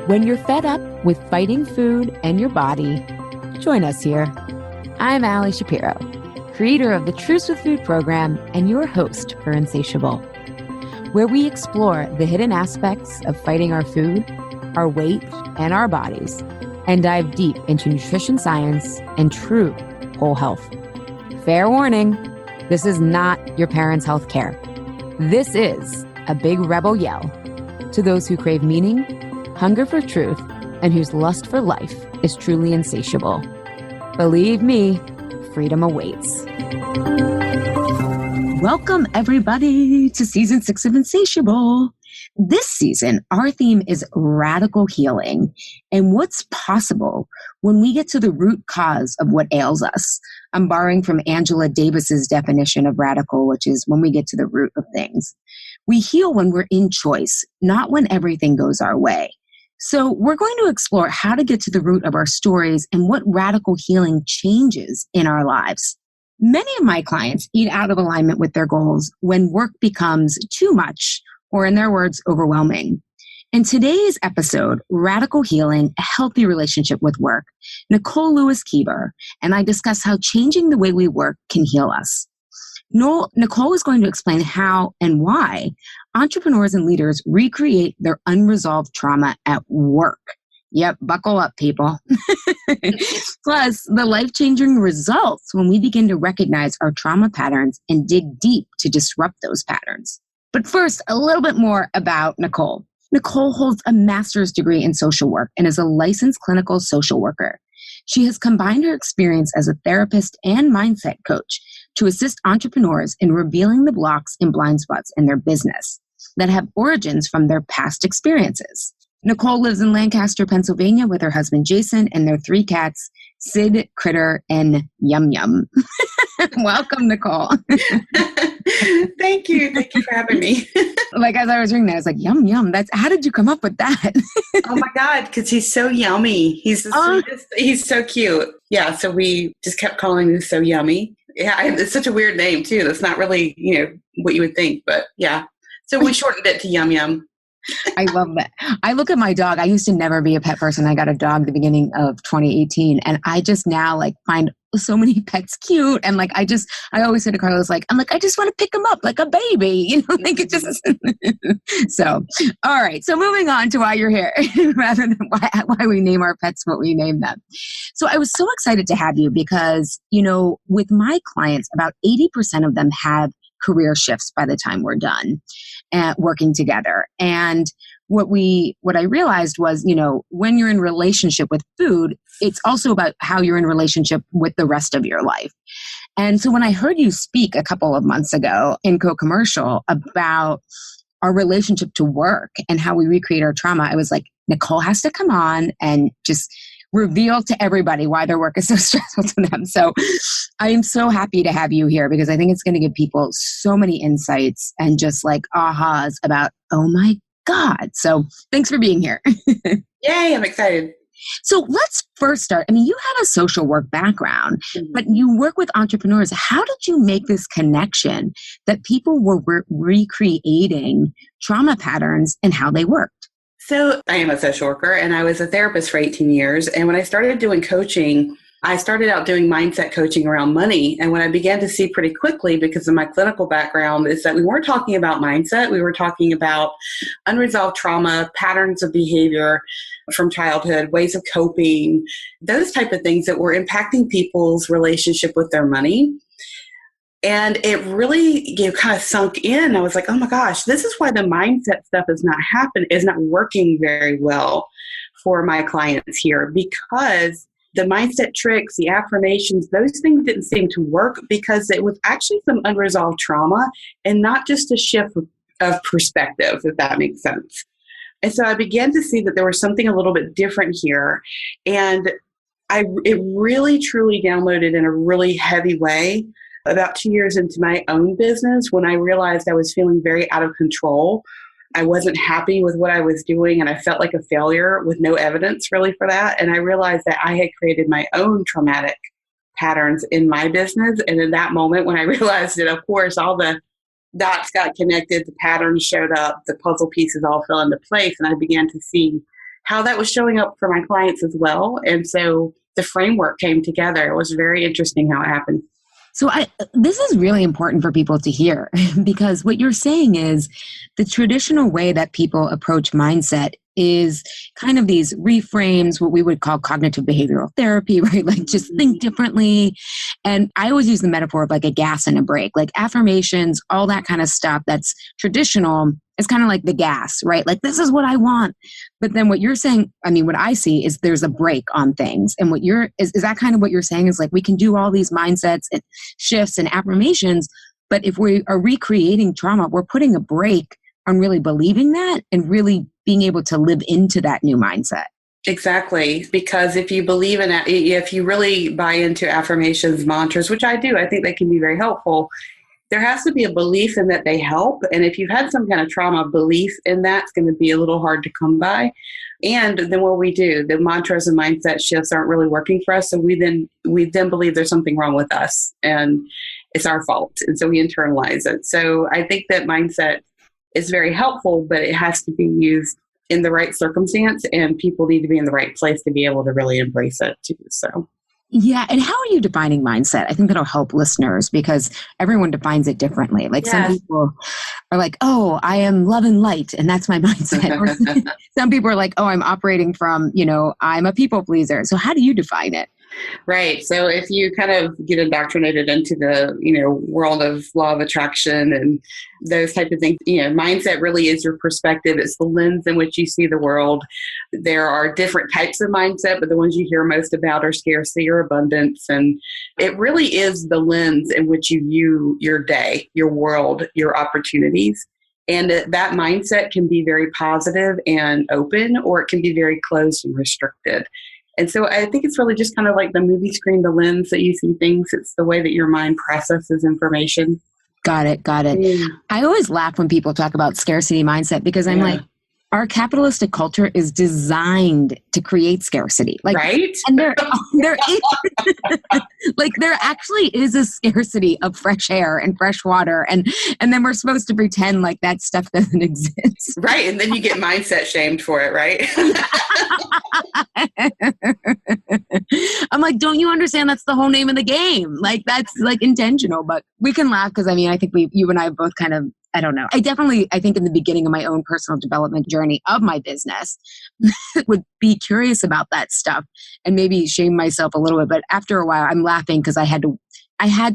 When you're fed up with fighting food and your body, join us here. I'm Ali Shapiro, creator of the Truce with Food program and your host for Insatiable, where we explore the hidden aspects of fighting our food, our weight, and our bodies, and dive deep into nutrition science and true whole health. Fair warning, this is not your parents' health care. This is a big rebel yell to those who crave meaning, hunger for truth, and whose lust for life is truly insatiable. Believe me, freedom awaits. Welcome, everybody, to Season 6 of Insatiable. This season, our theme is radical healing and what's possible when we get to the root cause of what ails us. I'm borrowing from Angela Davis's definition of radical, which is when we get to the root of things. We heal when we're in choice, not when everything goes our way. So we're going to explore how to get to the root of our stories and what radical healing changes in our lives. Many of my clients eat out of alignment with their goals when work becomes too much, or in their words, overwhelming. In today's episode, Radical Healing, a Healthy Relationship with Work, Nicole Lewis-Keeber and I discuss how changing the way we work can heal us. Nicole is going to explain how and why entrepreneurs and leaders recreate their unresolved trauma at work. Yep, buckle up, people. Plus, the life-changing results when we begin to recognize our trauma patterns and dig deep to disrupt those patterns. But first, a little bit more about Nicole. Nicole holds a master's degree in social work and is a licensed clinical social worker. She has combined her experience as a therapist and mindset coach to assist entrepreneurs in revealing the blocks and blind spots in their business that have origins from their past experiences. Nicole lives in Lancaster, Pennsylvania with her husband, Jason, and their 3 cats, Sid, Critter, and Yum Yum. Welcome, Nicole. Thank you. Thank you for having me. Like, as I was reading that, I was like, Yum Yum. How did you come up with that? Oh my God, because he's so yummy. He's the sweetest. He's so cute. Yeah, so we just kept calling him So Yummy. Yeah, it's such a weird name too. That's not really, what you would think, but yeah. So we shortened it to Yum Yum. I love that. I look at my dog. I used to never be a pet person. I got a dog at the beginning of 2018. And I just now find so many pets cute. And I always say to Carlos, I just want to pick him up like a baby, it just, so, all right. So moving on to why you're here rather than why we name our pets what we name them. So I was so excited to have you because, with my clients, about 80% of them have career shifts by the time we're done working together. And what I realized was, when you're in relationship with food, it's also about how you're in relationship with the rest of your life. And so when I heard you speak a couple of months ago in Co-Commercial about our relationship to work and how we recreate our trauma, I was like, Nicole has to come on and just reveal to everybody why their work is so stressful to them. So I am so happy to have you here because I think it's going to give people so many insights and just ahas about, oh my God. So thanks for being here. Yay, I'm excited. So let's first start. You have a social work background, but you work with entrepreneurs. How did you make this connection that people were recreating trauma patterns and how they worked? So I am a social worker and I was a therapist for 18 years. And when I started doing coaching, I started out doing mindset coaching around money. And what I began to see pretty quickly because of my clinical background is that we weren't talking about mindset. We were talking about unresolved trauma, patterns of behavior from childhood, ways of coping, those type of things that were impacting people's relationship with their money. And it really kind of sunk in. I was like, oh my gosh, this is why the mindset stuff is not working very well for my clients here, because the mindset tricks, the affirmations, those things didn't seem to work because it was actually some unresolved trauma and not just a shift of perspective, if that makes sense. And so I began to see that there was something a little bit different here. And it really, truly downloaded in a really heavy way about 2 years into my own business when I realized I was feeling very out of control. I wasn't happy with what I was doing and I felt like a failure with no evidence really for that. And I realized that I had created my own traumatic patterns in my business. And in that moment, when I realized it, of course, all the dots got connected, the patterns showed up, the puzzle pieces all fell into place. And I began to see how that was showing up for my clients as well. And so the framework came together. It was very interesting how it happened. So this is really important for people to hear because what you're saying is the traditional way that people approach mindset is kind of these reframes, what we would call cognitive behavioral therapy, right? Like just think differently. And I always use the metaphor of like a gas and a brake, like affirmations, all that kind of stuff that's traditional is kind of like the gas, right? Like this is what I want. But then what you're saying, I mean, what I see is there's a brake on things. And what is that kind of what you're saying is like, we can do all these mindsets and shifts and affirmations, but if we are recreating trauma, we're putting a brake on really believing that and really being able to live into that new mindset. Exactly. Because if you believe in it, if you really buy into affirmations, mantras, which I do, I think they can be very helpful. There has to be a belief in that they help. And if you've had some kind of trauma, belief in that's going to be a little hard to come by. And then what we do, the mantras and mindset shifts aren't really working for us. So we then believe there's something wrong with us and it's our fault. And so we internalize it. So I think that mindset is very helpful, but it has to be used in the right circumstance, and people need to be in the right place to be able to really embrace it too. So, yeah. And how are you defining mindset? I think that'll help listeners because everyone defines it differently. Like some people are like, oh, I am love and light, and that's my mindset. Or some people are like, oh, I'm operating from, I'm a people pleaser. So how do you define it? Right. So if you kind of get indoctrinated into the, world of law of attraction and those type of things, mindset really is your perspective. It's the lens in which you see the world. There are different types of mindset, but the ones you hear most about are scarcity or abundance. And it really is the lens in which you view your day, your world, your opportunities. And that mindset can be very positive and open, or it can be very closed and restricted. And so I think it's really just kind of like the movie screen, the lens that you see things. It's the way that your mind processes information. Got it. Yeah. I always laugh when people talk about scarcity mindset because I'm like, our capitalistic culture is designed to create scarcity. Like, right? And there is, like there actually is a scarcity of fresh air and fresh water. And then we're supposed to pretend like that stuff doesn't exist. Right. And then you get mindset shamed for it, right? I'm like, don't you understand that's the whole name of the game? Like that's like intentional, but we can laugh because I think you and I both kind of, I don't know. I think in the beginning of my own personal development journey of my business would be curious about that stuff and maybe shame myself a little bit. But after a while, I'm laughing because I had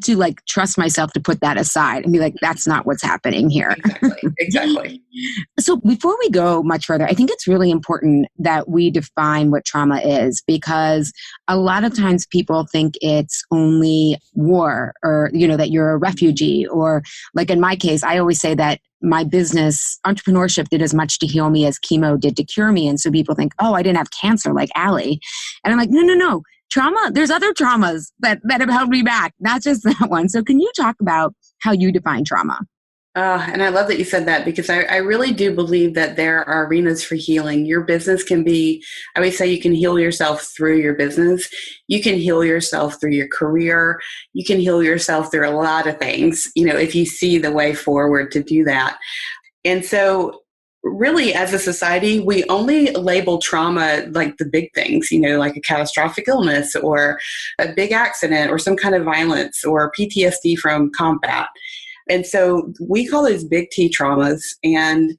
to like trust myself to put that aside and be like, that's not what's happening here. Exactly. So before we go much further, I think it's really important that we define what trauma is because a lot of times people think it's only war or, that you're a refugee or like in my case, I always say that my business entrepreneurship did as much to heal me as chemo did to cure me. And so people think, oh, I didn't have cancer like Ali. And I'm like, no. Trauma, there's other traumas that have held me back, not just that one. So can you talk about how you define trauma? And I love that you said that because I really do believe that there are arenas for healing. Your business can be, I always say you can heal yourself through your business. You can heal yourself through your career. You can heal yourself through a lot of things, if you see the way forward to do that. And so really, as a society, we only label trauma like the big things, like a catastrophic illness or a big accident or some kind of violence or PTSD from combat. And so we call those big T traumas, and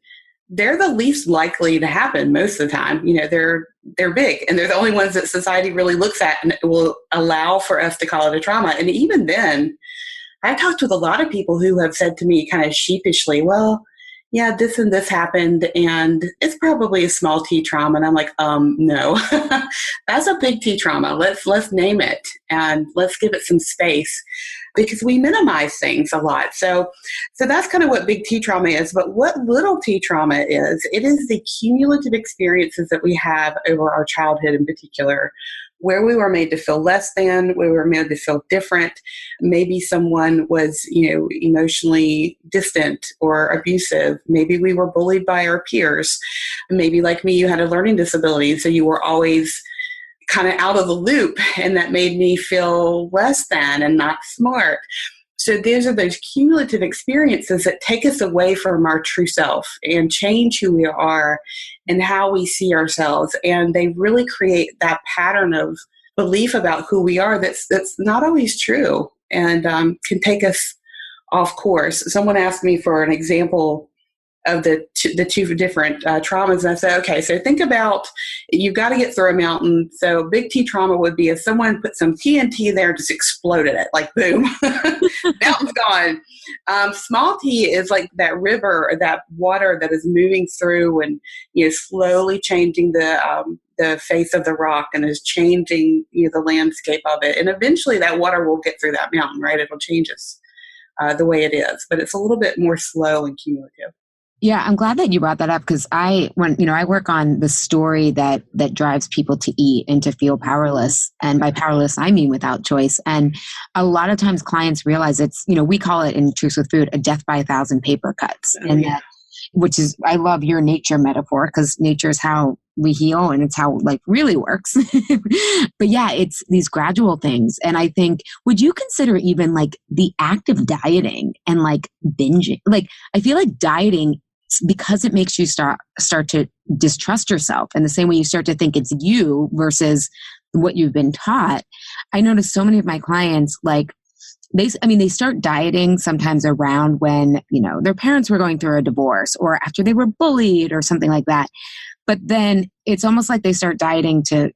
they're the least likely to happen most of the time. They're big, and they're the only ones that society really looks at and will allow for us to call it a trauma. And even then, I've talked with a lot of people who have said to me kind of sheepishly, well, yeah, this and this happened, and it's probably a small T trauma. And I'm like, no, that's a big T trauma. Let's name it and let's give it some space because we minimize things a lot. So that's kind of what big T trauma is. But what little T trauma is, it is the cumulative experiences that we have over our childhood in particular, where we were made to feel less than, where we were made to feel different. Maybe someone was, emotionally distant or abusive. Maybe we were bullied by our peers. Maybe like me, you had a learning disability, so you were always kind of out of the loop, and that made me feel less than and not smart. So these are those cumulative experiences that take us away from our true self and change who we are and how we see ourselves. And they really create that pattern of belief about who we are that's not always true, and can take us off course. Someone asked me for an example of the two different traumas. And I said, okay, so think about, you've got to get through a mountain. So big T trauma would be if someone put some TNT there and just exploded it, like boom, mountain's gone. Small T is like that river or that water that is moving through and, slowly changing the face of the rock and is changing, the landscape of it. And eventually that water will get through that mountain, right? It'll change us the way it is, but it's a little bit more slow and cumulative. Yeah, I'm glad that you brought that up, because I work on the story that drives people to eat and to feel powerless. And by powerless, I mean without choice. And a lot of times clients realize it's, we call it in Truth with Food, a death by 1,000 paper cuts. That, which is, I love your nature metaphor, because nature is how we heal and it's how like really works. But yeah, it's these gradual things. And I think, would you consider even like the act of dieting and like binging? Like, I feel like dieting, because it makes you start to distrust yourself in the same way you start to think it's you versus what you've been taught. I notice so many of my clients, like they start dieting sometimes around when, their parents were going through a divorce or after they were bullied or something like that. But then it's almost like they start dieting to,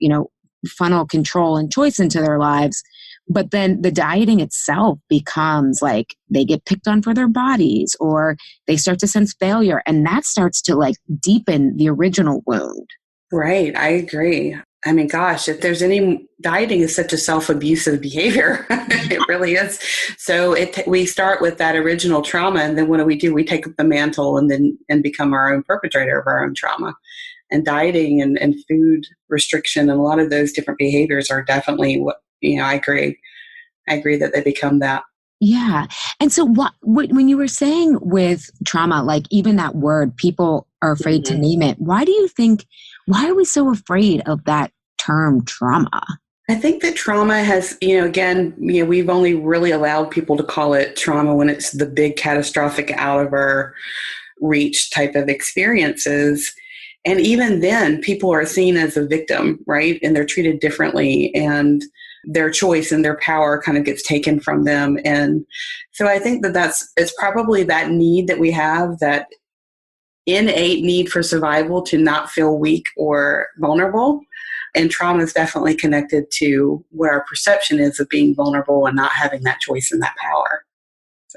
funnel control and choice into their lives. But then the dieting itself becomes like they get picked on for their bodies, or they start to sense failure. And that starts to like deepen the original wound. Right. I agree. I mean, gosh, if there's any, dieting is such a self-abusive behavior. It really is. So we start with that original trauma. And then what do? We take up the mantle and become our own perpetrator of our own trauma. And dieting and food restriction and a lot of those different behaviors are definitely what, I agree. I agree that they become that. Yeah. And so when you were saying with trauma, like even that word, people are afraid to name it. Why are we so afraid of that term trauma? I think that trauma has, we've only really allowed people to call it trauma when it's the big catastrophic out of our reach type of experiences. And even then, people are seen as a victim, right? And they're treated differently, and their choice and their power kind of gets taken from them. And so I think it's probably that need that we have, that innate need for survival to not feel weak or vulnerable. And trauma is definitely connected to what our perception is of being vulnerable and not having that choice and that power.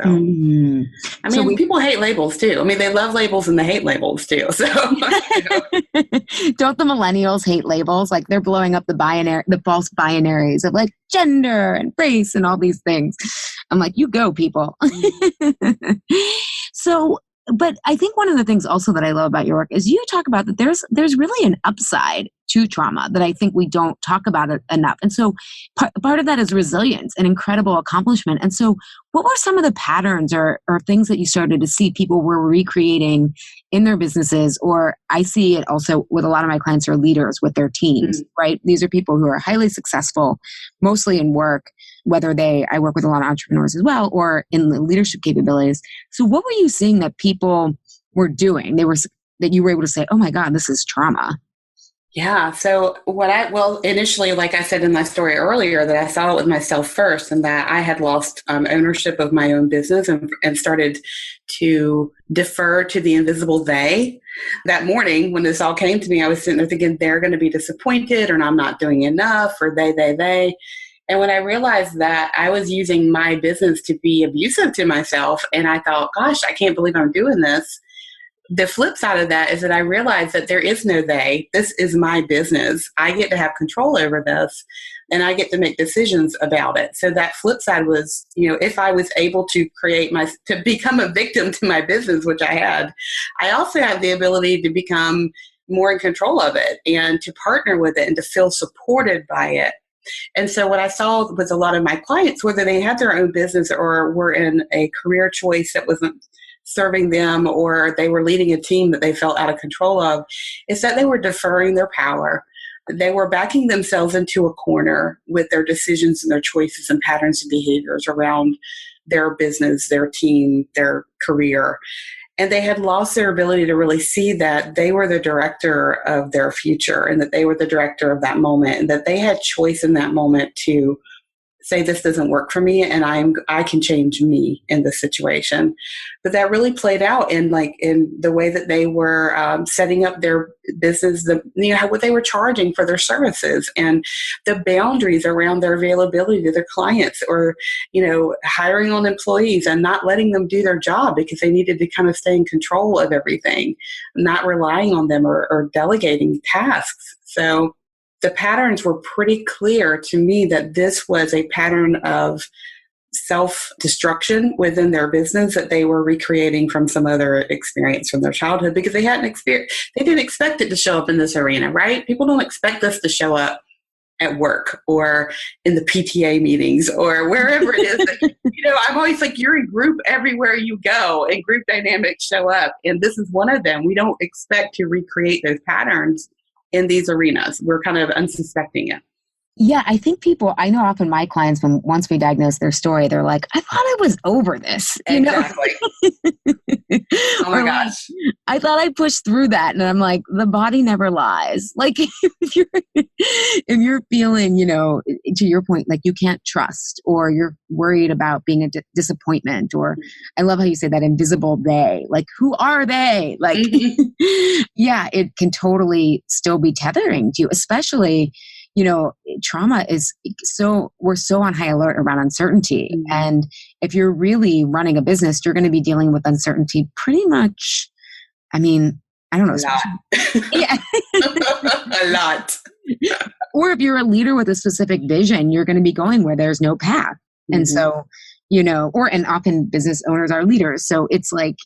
So, people hate labels too. I mean, they love labels and they hate labels too. So, Don't the millennials hate labels? Like they're blowing up the false binaries of like gender and race and all these things. I'm like, you go, people. So, but I think one of the things also that I love about your work is you talk about that there's really an upside to trauma that I think we don't talk about it enough. And so part of that is resilience and incredible accomplishment. And so what were some of the patterns or things that you started to see people were recreating in their businesses? Or I see it also with a lot of my clients who are leaders with their teams, right? These are people who are highly successful, mostly in work, whether I work with a lot of entrepreneurs as well, or in the leadership capabilities. So what were you seeing that people were doing? That you were able to say, oh my God, this is trauma. Yeah. So initially, like I said in my story earlier, that I saw it with myself first, and that I had lost ownership of my own business and started to defer to the invisible they. That morning when this all came to me, I was sitting there thinking they're going to be disappointed, or I'm not doing enough, or they. And when I realized that I was using my business to be abusive to myself, and I thought, gosh, I can't believe I'm doing this. The flip side of that is that I realized that there is no they. This is my business. I get to have control over this, and I get to make decisions about it. So that flip side was, if I was able to to become a victim to my business, which I had, I also have the ability to become more in control of it and to partner with it and to feel supported by it. And so what I saw with a lot of my clients, whether they had their own business or were in a career choice that wasn't serving them, or they were leading a team that they felt out of control of, is that they were deferring their power. They were backing themselves into a corner with their decisions and their choices and patterns and behaviors around their business, their team, their career. And they had lost their ability to really see that they were the director of their future and that they were the director of that moment and that they had choice in that moment to say this doesn't work for me and I can change me in this situation. But that really played out in the way that they were setting up their business, what they were charging for their services and the boundaries around their availability to their clients, or hiring on employees and not letting them do their job because they needed to kind of stay in control of everything, not relying on them or delegating tasks. So the patterns were pretty clear to me that this was a pattern of self-destruction within their business that they were recreating from some other experience from their childhood, because they hadn't experienced, they didn't expect it to show up in this arena, right? People don't expect us to show up at work or in the PTA meetings or wherever it is. I'm always like, you're in group everywhere you go, and group dynamics show up. And this is one of them. We don't expect to recreate those patterns in these arenas. We're kind of unsuspecting it. Yeah, I think I know often my clients, once we diagnose their story, they're like, I thought I was over this. Exactly. Oh my gosh. I thought I pushed through that. And I'm like, the body never lies. Like if you're feeling, to your point, like you can't trust, or you're worried about being a disappointment, or I love how you say that invisible they, like, who are they? Like, yeah, it can totally still be tethering to you, especially trauma is we're so on high alert around uncertainty. Mm-hmm. And if you're really running a business, you're going to be dealing with uncertainty pretty much. I mean, I don't know. Yeah. A lot. Or if you're a leader with a specific vision, you're going to be going where there's no path. Mm-hmm. And so, and often business owners are leaders. So it's like,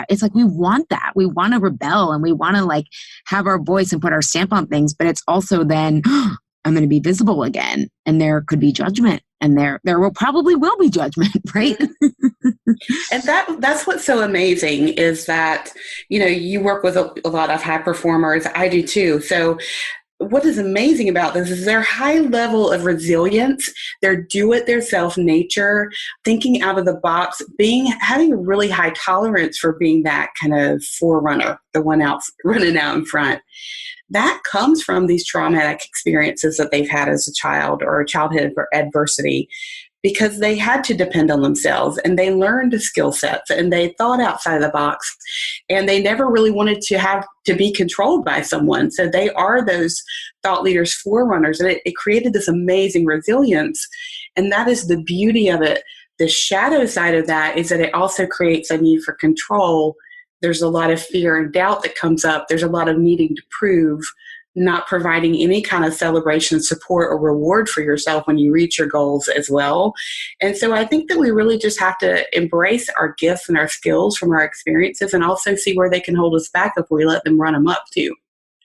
it's like we want that. We want to rebel and we want to like have our voice and put our stamp on things. But it's also then, I'm going to be visible again, and there could be judgment, and there probably will be judgment, right? And that's what's so amazing is that, you work with a lot of high performers. I do too. So what is amazing about this is their high level of resilience, their do-it-yourself nature, thinking out of the box, having a really high tolerance for being that kind of forerunner, the one out running out in front. That comes from these traumatic experiences that they've had as a child or childhood adversity, because they had to depend on themselves and they learned the skill sets and they thought outside of the box, and they never really wanted to have to be controlled by someone. So they are those thought leaders, forerunners, and it created this amazing resilience. And that is the beauty of it. The shadow side of that is that it also creates a need for control. There's a lot of fear and doubt that comes up. There's a lot of needing to prove, not providing any kind of celebration, support, or reward for yourself when you reach your goals as well. And so I think that we really just have to embrace our gifts and our skills from our experiences, and also see where they can hold us back if we let them run them up too.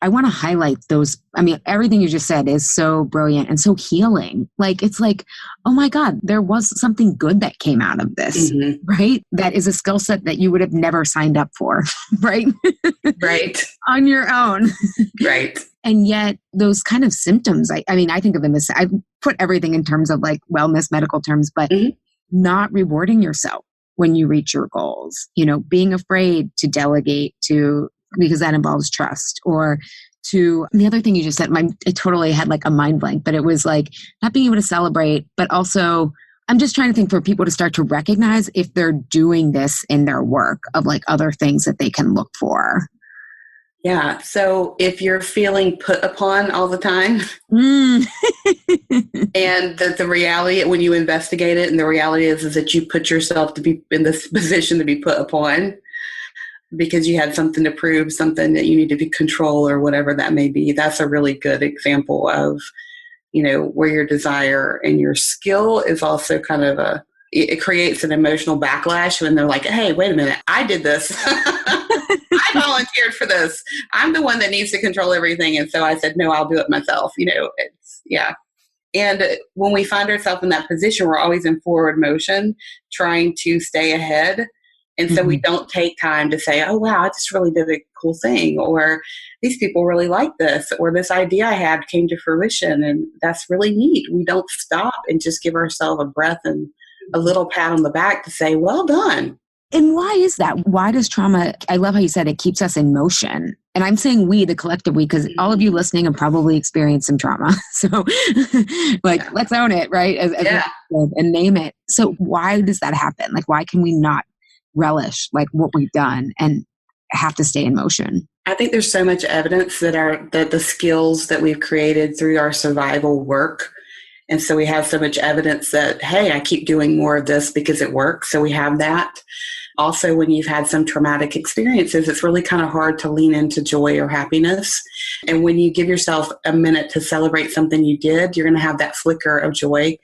I want to highlight those. I mean, everything you just said is so brilliant and so healing. Like, it's like, oh my God, there was something good that came out of this, right? That is a skill set that you would have never signed up for, right? Right. On your own. Right. And yet those kind of symptoms, I think of them as, I put everything in terms of like wellness, medical terms, but not rewarding yourself when you reach your goals, being afraid to delegate because that involves trust, or the other thing you just said, it totally had like a mind blank, but it was like not being able to celebrate, but also I'm just trying to think for people to start to recognize if they're doing this in their work of like other things that they can look for. Yeah. So if you're feeling put upon all the time and the reality when you investigate it, and the reality is that you put yourself to be in this position to be put upon, because you had something to prove, something that you need to be control or whatever that may be. That's a really good example of, where your desire and your skill is also kind of it creates an emotional backlash when they're like, hey, wait a minute, I did this. I volunteered for this. I'm the one that needs to control everything. And so I said, no, I'll do it myself. And when we find ourselves in that position, we're always in forward motion, trying to stay ahead. And so we don't take time to say, oh, wow, I just really did a cool thing. Or these people really like this. Or this idea I had came to fruition. And that's really neat. We don't stop and just give ourselves a breath and a little pat on the back to say, well done. And why is that? Why does trauma, I love how you said it keeps us in motion. And I'm saying we, the collective we, because all of you listening have probably experienced some trauma. So let's own it, right? And name it. So why does that happen? Like, why can we not relish like what we've done and have to stay in motion? I think there's so much evidence that the skills that we've created through our survival work. And so we have so much evidence that, hey, I keep doing more of this because it works. So we have that. Also, when you've had some traumatic experiences, it's really kind of hard to lean into joy or happiness. And when you give yourself a minute to celebrate something you did, you're going to have that flicker of joy.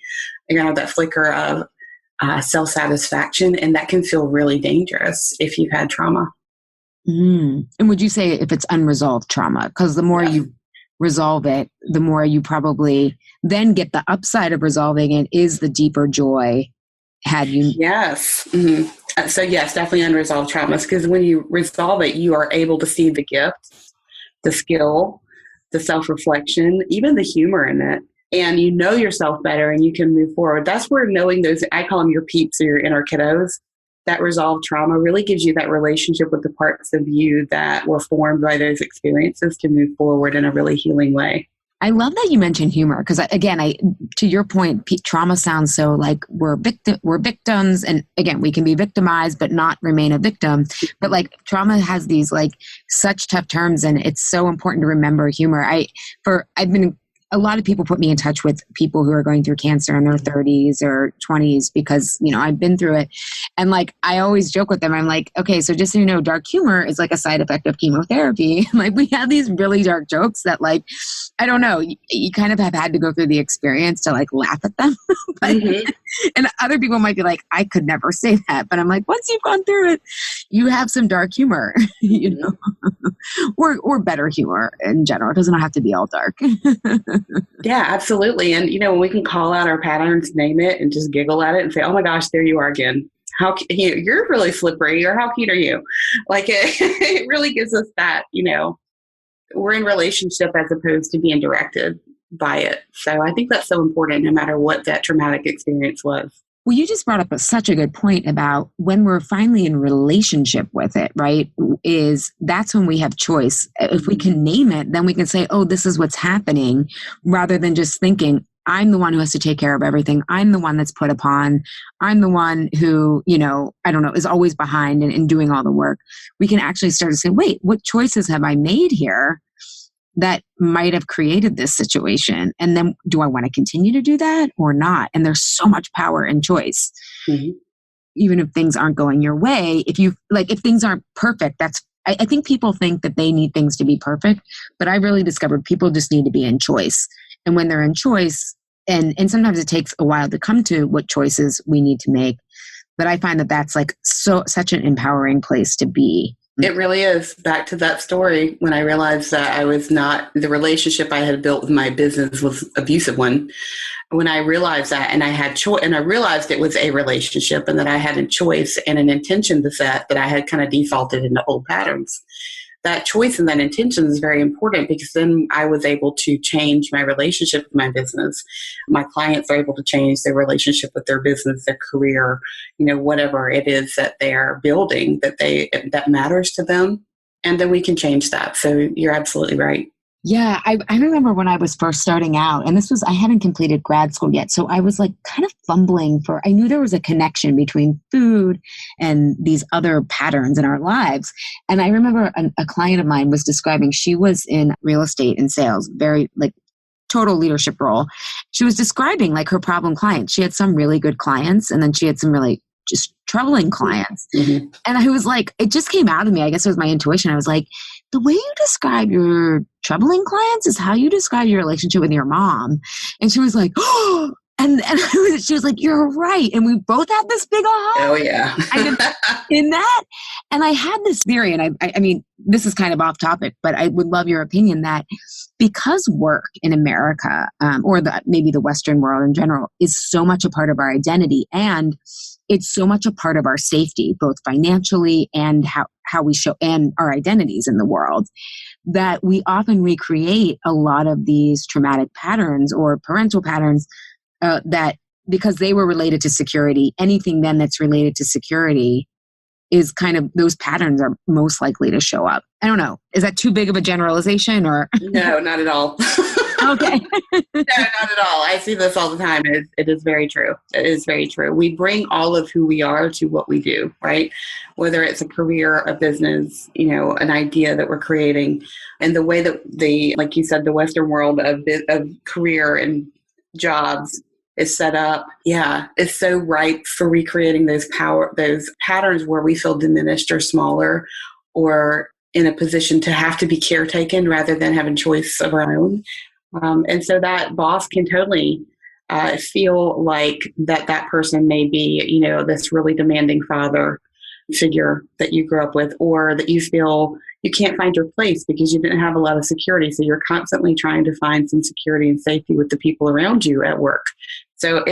You're going to have that flicker of self-satisfaction. And that can feel really dangerous if you've had trauma. And would you say if it's unresolved trauma? Because the more you resolve it, the more you probably then get the upside of resolving it is the deeper joy. Yes. Mm-hmm. So yes, definitely unresolved traumas, because when you resolve it, you are able to see the gift, the skill, the self-reflection, even the humor in it. And you know yourself better and you can move forward. That's where knowing those, I call them your peeps or your inner kiddos, that resolved trauma really gives you that relationship with the parts of you that were formed by those experiences to move forward in a really healing way. I love that you mentioned humor because, again, to your point, trauma sounds so like we're victims, and again, we can be victimized but not remain a victim. But like trauma has these like such tough terms, and it's so important to remember humor. A lot of people put me in touch with people who are going through cancer in their 30s or 20s because, I've been through it. And like, I always joke with them. I'm like, okay, so just so you know, dark humor is like a side effect of chemotherapy. Like we have these really dark jokes that like, I don't know, you kind of have had to go through the experience to like laugh at them. But, and other people might be like, I could never say that. But I'm like, once you've gone through it, you have some dark humor, or better humor in general. It doesn't have to be all dark. Yeah, absolutely. And, when we can call out our patterns, name it, and just giggle at it and say, oh my gosh, there you are again. You're really slippery, or how cute are you? Like it really gives us that, we're in relationship as opposed to being directed by it. So I think that's so important no matter what that traumatic experience was. Well, you just brought up such a good point about when we're finally in relationship with it, right? That's when we have choice. If we can name it, then we can say, oh, this is what's happening, rather than just thinking, I'm the one who has to take care of everything. I'm the one that's put upon. I'm the one who, is always behind and doing all the work. We can actually start to say, wait, what choices have I made here that might have created this situation? And then do I want to continue to do that or not? And there's so much power in choice. Mm-hmm. Even if things aren't going your way, if things aren't perfect, I think people think that they need things to be perfect, but I really discovered people just need to be in choice. And when they're in choice, and sometimes it takes a while to come to what choices we need to make, but I find that that's like such an empowering place to be. It really is. Back to that story when I realized that the relationship I had built with my business was an abusive one. When I realized that, and I had choice, and I realized it was a relationship, and that I had a choice and an intention to set, that I had kind of defaulted into old patterns. That choice and that intention is very important, because then I was able to change my relationship with my business. My clients are able to change their relationship with their business, their career, whatever it is that they're building that matters to them. And then we can change that. So you're absolutely right. Yeah, I remember when I was first starting out, and I hadn't completed grad school yet. So I was like kind of fumbling I knew there was a connection between food and these other patterns in our lives. And I remember a client of mine was describing, she was in real estate and sales, very like total leadership role. She was describing like her problem clients. She had some really good clients, and then she had some really just troubling clients. Mm-hmm. And I was like, it just came out of me. I guess it was my intuition. I was like, the way you describe your troubling clients is how you describe your relationship with your mom. And she was like, oh, and she was like, you're right. And we both had this big aha. Oh, yeah. in that. And I had this theory, and I mean, this is kind of off topic, but I would love your opinion, that because work in America, or maybe the Western world in general, is so much a part of our identity, and it's so much a part of our safety, both financially and how we show and our identities in the world, that we often recreate a lot of these traumatic patterns or parental patterns that because they were related to security, anything then that's related to security is kind of, those patterns are most likely to show up. I don't know. Is that too big of a generalization or? No, not at all. Okay. No, not at all. I see this all the time. It is very true. It is very true. We bring all of who we are to what we do, right? Whether it's a career, a business, an idea that we're creating, and the way that like you said, the Western world of career and jobs is set up. Yeah, it's so ripe for recreating those patterns where we feel diminished or smaller, or in a position to have to be caretaken rather than having choice of our own. And so that boss can totally feel like that person may be, this really demanding father figure that you grew up with, or that you feel you can't find your place because you didn't have a lot of security. So you're constantly trying to find some security and safety with the people around you at work. So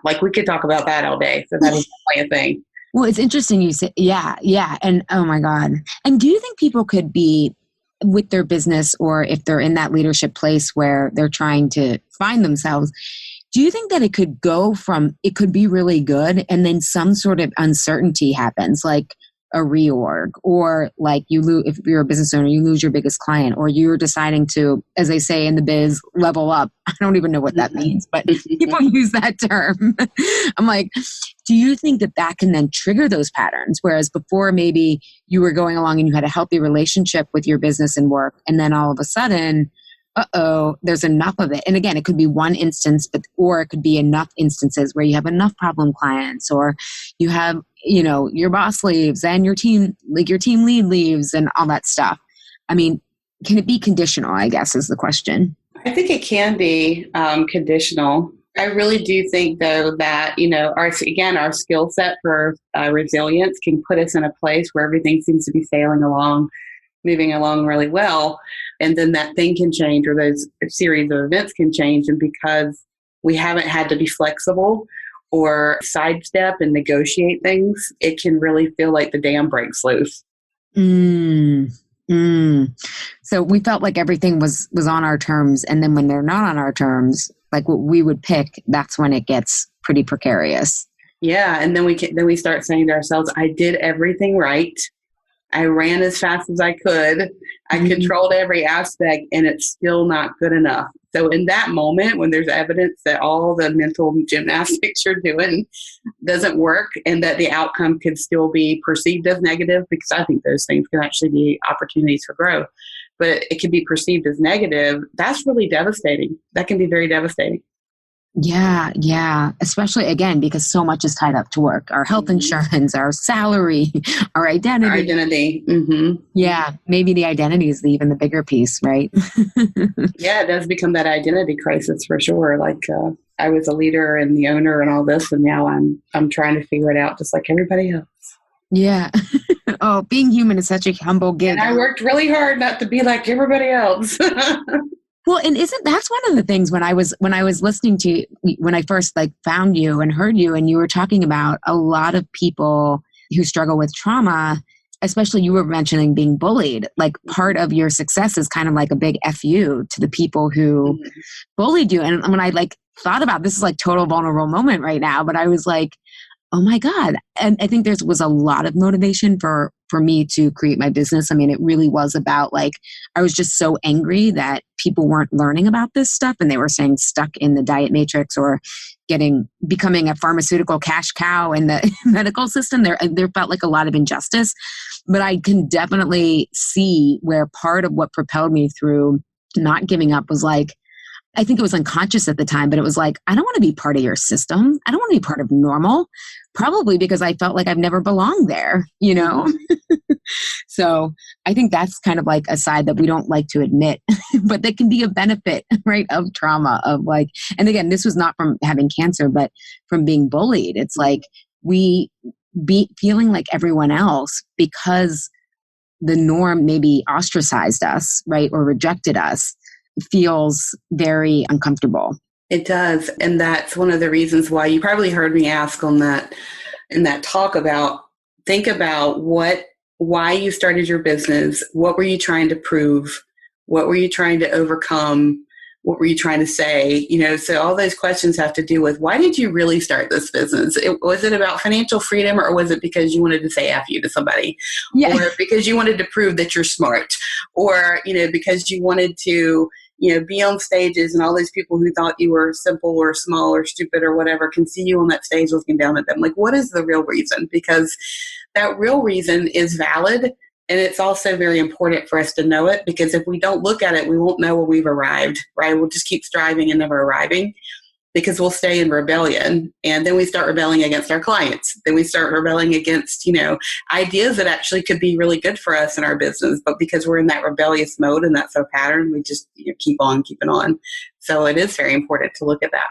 like we could talk about that all day. So that is definitely a thing. Well, it's interesting you say, yeah. And oh my God. And do you think people could be with their business, or if they're in that leadership place where they're trying to find themselves, do you think that it could go from, it could be really good and then some sort of uncertainty happens, like a reorg, or like if you're a business owner, you lose your biggest client, or you're deciding to, as they say in the biz, level up. I don't even know what that means, but people use that term. I'm like, do you think that can then trigger those patterns? Whereas before, maybe you were going along and you had a healthy relationship with your business and work, and then all of a sudden, there's enough of it. And again, it could be one instance, or it could be enough instances where you have enough problem clients, or you have, your boss leaves and your team lead leaves and all that stuff. I mean, can it be conditional, I guess, is the question. I think it can be conditional. I really do think, though, that, our skill set for resilience can put us in a place where everything seems to be moving along really well. And then that thing can change, or those series of events can change. And because we haven't had to be flexible or sidestep and negotiate things, it can really feel like the dam breaks loose. So we felt like everything was on our terms. And then when they're not on our terms, like what we would pick, that's when it gets pretty precarious. Yeah. And then we start saying to ourselves, I did everything right. I ran as fast as I could. I controlled every aspect, and it's still not good enough. So in that moment, when there's evidence that all the mental gymnastics you're doing doesn't work, and that the outcome could still be perceived as negative, because I think those things can actually be opportunities for growth, but it can be perceived as negative, that's really devastating. That can be very devastating. Yeah. Especially, again, because so much is tied up to work. Our health insurance, our salary, our identity. Mm-hmm. Yeah. Maybe the identity is even the bigger piece, right? Yeah, it does become that identity crisis for sure. Like I was a leader and the owner and all this, and now I'm trying to figure it out just like everybody else. Yeah. Oh, being human is such a humble gift. And I worked really hard not to be like everybody else. Well, and that's one of the things when I was listening to, when I first found you and heard you, and you were talking about a lot of people who struggle with trauma, especially you were mentioning being bullied, like part of your success is kind of like a big FU to the people who bullied you. And when I thought about this, is like total vulnerable moment right now, but I was like, oh my God. And I think there was a lot of motivation for me to create my business. I mean, it really was about I was just so angry that people weren't learning about this stuff, and they were saying stuck in the diet matrix or becoming a pharmaceutical cash cow in the medical system. There felt like a lot of injustice, but I can definitely see where part of what propelled me through not giving up was I think it was unconscious at the time, but it was I don't want to be part of your system. I don't want to be part of normal, probably because I felt like I've never belonged there, So I think that's kind of a side that we don't like to admit, but that can be a benefit, right, of trauma, of and again, this was not from having cancer, but from being bullied. It's we feeling like everyone else because the norm maybe ostracized us, right, or rejected us, feels very uncomfortable. It does. And that's one of the reasons why you probably heard me ask on that in that talk about, think about why you started your business. What were you trying to prove? What were you trying to overcome? What were you trying to say? So all those questions have to do with, why did you really start this business? Was it about financial freedom, or was it because you wanted to say F you to somebody? Yeah. Or because you wanted to prove that you're smart? Or, because you wanted to, be on stages and all these people who thought you were simple or small or stupid or whatever can see you on that stage looking down at them. Like, what is the real reason? Because that real reason is valid. And it's also very important for us to know it, because if we don't look at it, we won't know when we've arrived, right? We'll just keep striving and never arriving, because we'll stay in rebellion. And then we start rebelling against our clients. Then we start rebelling against, ideas that actually could be really good for us in our business. But because we're in that rebellious mode and that's our pattern, we just keep on keeping on. So it is very important to look at that.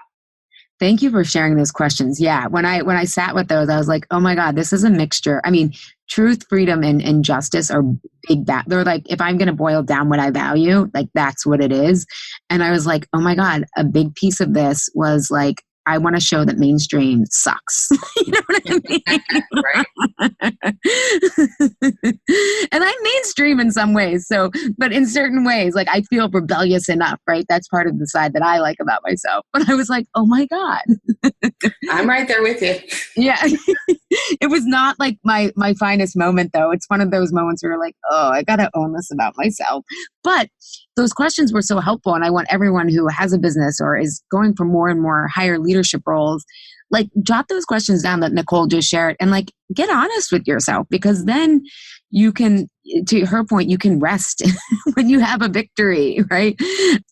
Thank you for sharing those questions. Yeah. When I sat with those, I was like, oh my God, this is a mixture. I mean, truth, freedom, and justice are big. They're like, if I'm going to boil down what I value, like that's what it is. And I was like, oh my God, a big piece of this was like, I want to show that mainstream sucks. You know what I mean? And I'm mainstream in some ways. So, but in certain ways, like I feel rebellious enough, right? That's part of the side that I like about myself. But I was like, oh my God. I'm right there with you. Yeah. It was not like my finest moment though. It's one of those moments where you're like, oh, I got to own this about myself. But those questions were so helpful. And I want everyone who has a business or is going for more and more higher leadership roles, like jot those questions down that Nicole just shared and like get honest with yourself, because then you can, to her point, you can rest when you have a victory, right?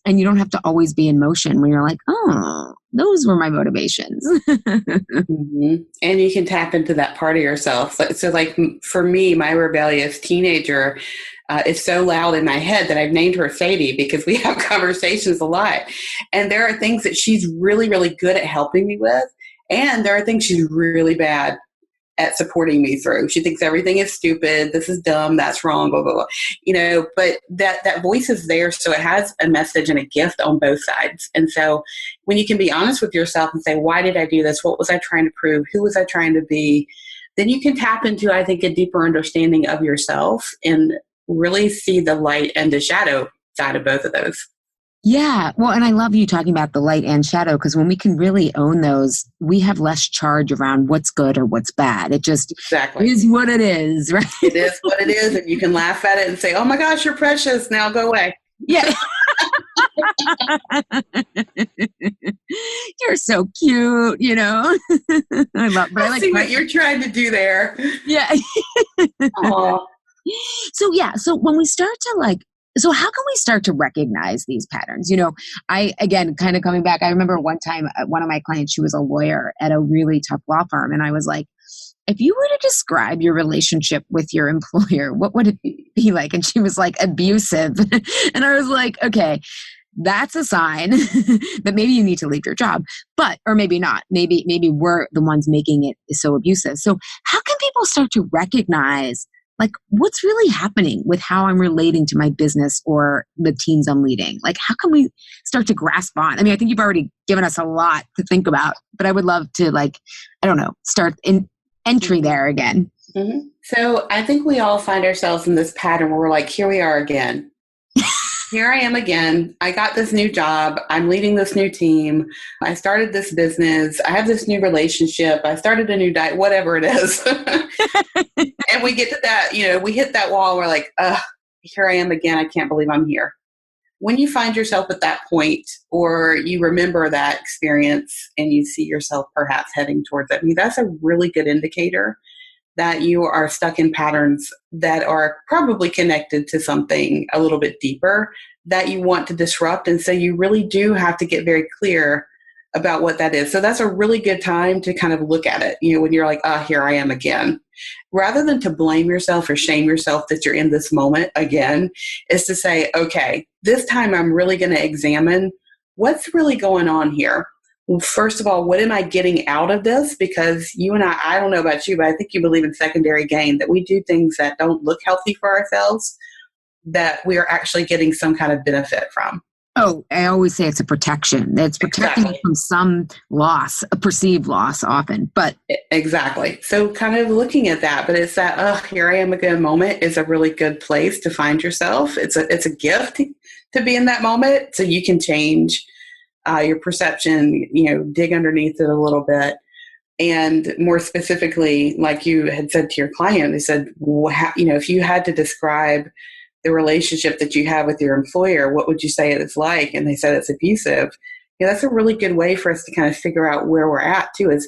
And you don't have to always be in motion when you're like, oh, those were my motivations. Mm-hmm. And you can tap into that part of yourself. So like for me, my rebellious teenager is so loud in my head that I've named her Sadie, because we have conversations a lot. And there are things that she's really, really good at helping me with. And there are things she's really bad at supporting me through. She thinks everything is stupid. This is dumb. That's wrong, blah, blah, blah. But that voice is there. So it has a message and a gift on both sides. And so when you can be honest with yourself and say, why did I do this? What was I trying to prove? Who was I trying to be? Then you can tap into, I think, a deeper understanding of yourself and really see the light and the shadow side of both of those. Yeah. Well, and I love you talking about the light and shadow, because when we can really own those, we have less charge around what's good or what's bad. It just is what it is, right? It is what it is. And you can laugh at it and say, oh my gosh, you're precious. Now go away. Yeah. You're so cute, I love, but I like see what you're trying to do there. Yeah. So when we start to so how can we start to recognize these patterns? I, again, kind of coming back, I remember one time, one of my clients, she was a lawyer at a really tough law firm. And I was like, if you were to describe your relationship with your employer, what would it be like? And she was like, abusive. And I was like, okay, that's a sign that maybe you need to leave your job, or maybe not. Maybe we're the ones making it so abusive. So how can people start to recognize like what's really happening with how I'm relating to my business or the teams I'm leading? Like, how can we start to grasp on? I mean, I think you've already given us a lot to think about, but I would love to start in entry there again. Mm-hmm. So I think we all find ourselves in this pattern where we're like, here we are again. Here I am again. I got this new job. I'm leading this new team. I started this business. I have this new relationship. I started a new diet, whatever it is. And we get to that, we hit that wall. We're like, here I am again. I can't believe I'm here. When you find yourself at that point, or you remember that experience and you see yourself perhaps heading towards it, that's a really good indicator that you are stuck in patterns that are probably connected to something a little bit deeper that you want to disrupt. And so you really do have to get very clear about what that is. So that's a really good time to kind of look at it, when you're like, here I am again. Rather than to blame yourself or shame yourself that you're in this moment again, is to say, okay, this time I'm really going to examine what's really going on here. Well, first of all, what am I getting out of this? Because you and I don't know about you, but I think you believe in secondary gain, that we do things that don't look healthy for ourselves, that we are actually getting some kind of benefit from. Oh, I always say it's a protection. It's protecting you Exactly. from some loss, a perceived loss often. But Exactly. So kind of looking at that, but it's that, oh, here I am again moment is a really good place to find yourself. It's a gift to be in that moment so you can change your perception, dig underneath it a little bit. And more specifically, like you had said to your client, they said, well, if you had to describe the relationship that you have with your employer, what would you say it's like? And they said it's abusive. That's a really good way for us to kind of figure out where we're at too, is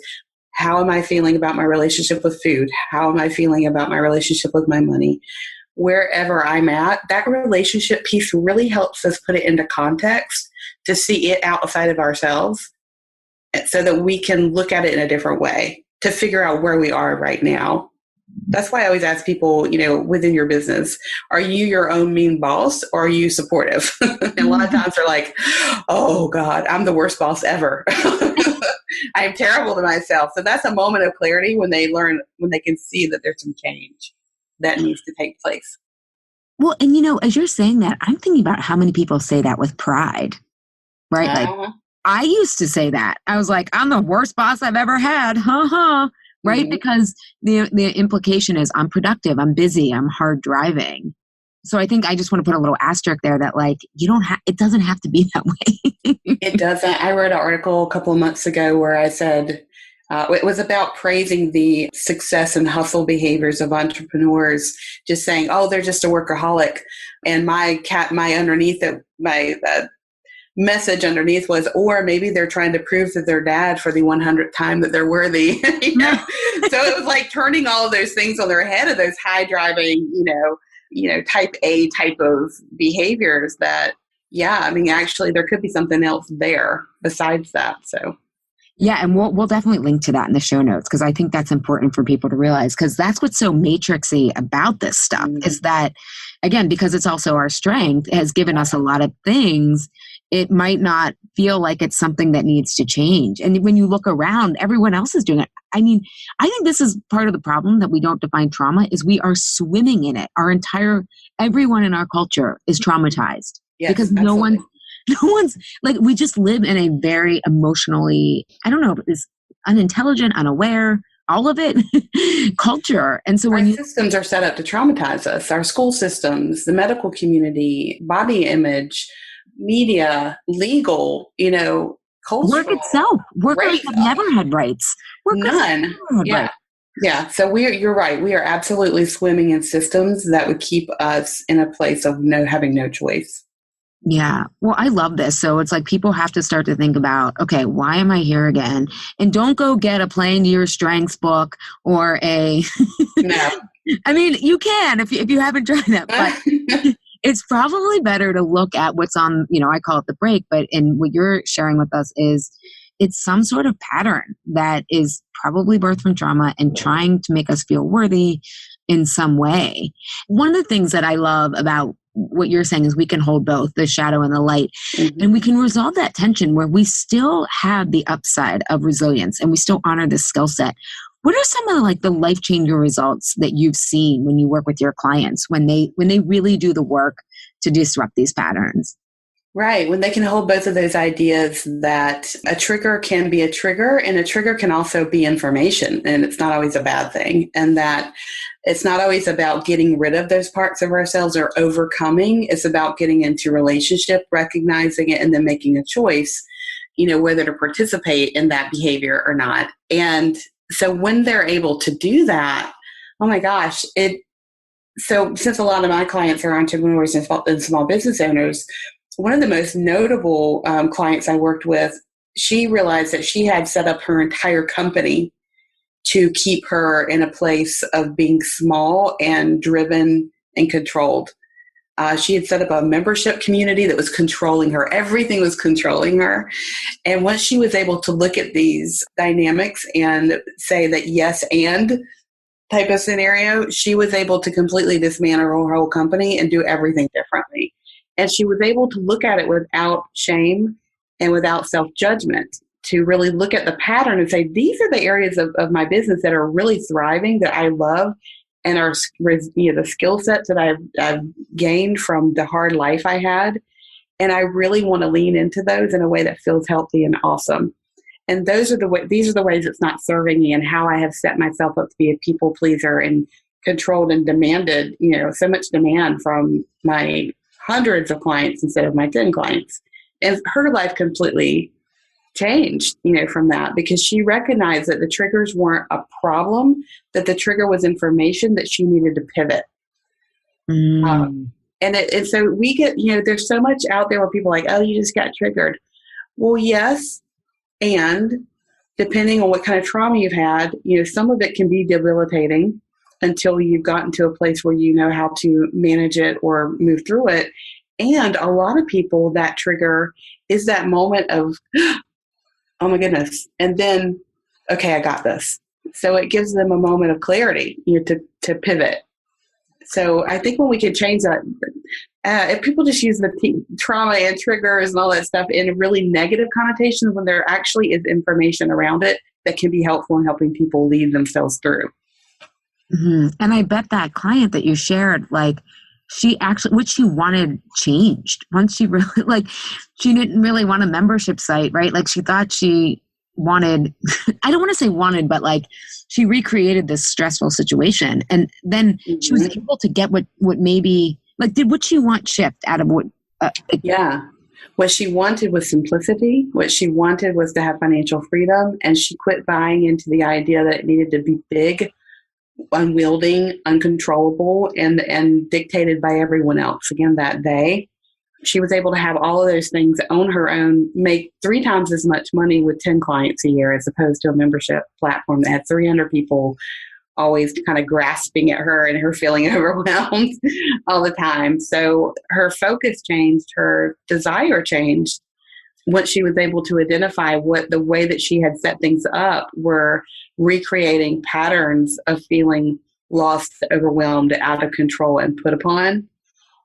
how am I feeling about my relationship with food? How am I feeling about my relationship with my money? Wherever I'm at, that relationship piece really helps us put it into context to see it outside of ourselves so that we can look at it in a different way to figure out where we are right now. That's why I always ask people, within your business, are you your own mean boss or are you supportive? And a lot of times they're like, oh God, I'm the worst boss ever. I'm terrible to myself. So that's a moment of clarity when they can see that there's some change that needs to take place. well, and as you're saying that, I'm thinking about how many people say that with pride, right? Like I used to say that. I was like, I'm the worst boss I've ever had. Right? Mm-hmm. Because the implication is I'm productive, I'm busy, I'm hard driving. So I think I just want to put a little asterisk there that like it doesn't have to be that way. It doesn't. I wrote an article a couple of months ago where I said it was about praising the success and hustle behaviors of entrepreneurs, just saying, oh, they're just a workaholic. And my message underneath was, or maybe they're trying to prove to their dad for the 100th time that they're worthy. So it was like turning all of those things on their head of those high driving, type A type of behaviors that, actually there could be something else there besides that. So. Yeah, and we'll definitely link to that in the show notes because I think that's important for people to realize because that's what's so matrixy about this stuff is that, again, because it's also our strength, it has given us a lot of things. It might not feel like it's something that needs to change. And when you look around, everyone else is doing it. I mean, I think this is part of the problem that we don't define trauma is we are swimming in it. Everyone in our culture is traumatized because no one's like, we just live in a very emotionally, I don't know, is unintelligent, unaware, all of it culture. And so our systems are set up to traumatize us, our school systems, the medical community, body image, media, legal, cultural. Work itself. Workers have never had rights. None. Yeah. Yeah. So you're right. We are absolutely swimming in systems that would keep us in a place of having no choice. Yeah. Well, I love this. So it's like people have to start to think about, okay, why am I here again? And don't go get a Playing to Your Strengths book or a, no. I mean, you can if you haven't tried that, but it's probably better to look at what's on, I call it the break, but in what you're sharing with us is it's some sort of pattern that is probably birthed from trauma and trying to make us feel worthy in some way. One of the things that I love about what you're saying is we can hold both the shadow and the light, and we can resolve that tension where we still have the upside of resilience and we still honor the skill set. What are some of the life-changing results that you've seen when you work with your clients when they really do the work to disrupt these patterns? Right. When they can hold both of those ideas that a trigger can be a trigger and a trigger can also be information and it's not always a bad thing. And that it's not always about getting rid of those parts of ourselves or overcoming. It's about getting into relationship, recognizing it, and then making a choice, whether to participate in that behavior or not. And so when they're able to do that, oh my gosh, so since a lot of my clients are entrepreneurs and small business owners, one of the most notable clients I worked with, she realized that she had set up her entire company to keep her in a place of being small and driven and controlled. She had set up a membership community that was controlling her. Everything was controlling her. And once she was able to look at these dynamics and say that yes and type of scenario, she was able to completely dismantle her whole company and do everything differently. And she was able to look at it without shame and without self-judgment, to really look at the pattern and say, these are the areas of my business that are really thriving, that I love, and are the skill sets that I've gained from the hard life I had. And I really want to lean into those in a way that feels healthy and awesome. And these are the ways it's not serving me, and how I have set myself up to be a people pleaser and controlled and demanded, so much demand from my hundreds of clients instead of my 10 clients. And her life completely changed, from that, because she recognized that the triggers weren't a problem, that the trigger was information that she needed to pivot. And so we get, there's so much out there where people are like, oh, you just got triggered. Well, yes. And depending on what kind of trauma you've had, some of it can be debilitating until you've gotten to a place where you know how to manage it or move through it. And a lot of people, that trigger is that moment of, oh my goodness. And then, okay, I got this. So it gives them a moment of clarity, to pivot. So I think when we can change that, if people just use the trauma and triggers and all that stuff in really negative connotations, when there actually is information around it that can be helpful in helping people lead themselves through. Mm-hmm. And I bet that client that you shared, she actually, what she wanted changed once she really, she didn't really want a membership site, right? She thought she wanted, I don't want to say wanted, but she recreated this stressful situation. And then she was able to get what maybe, did what she want shift out of what? Yeah. What she wanted was simplicity. What she wanted was to have financial freedom. And she quit buying into the idea that it needed to be big, unwielding, uncontrollable, and dictated by everyone else. Again, that day, she was able to have all of those things on her own, make 3 times as much money with 10 clients a year, as opposed to a membership platform that had 300 people always kind of grasping at her and her feeling overwhelmed all the time. So her focus changed, her desire changed once she was able to identify what the way that she had set things up were recreating patterns of feeling lost, overwhelmed, out of control, and put upon.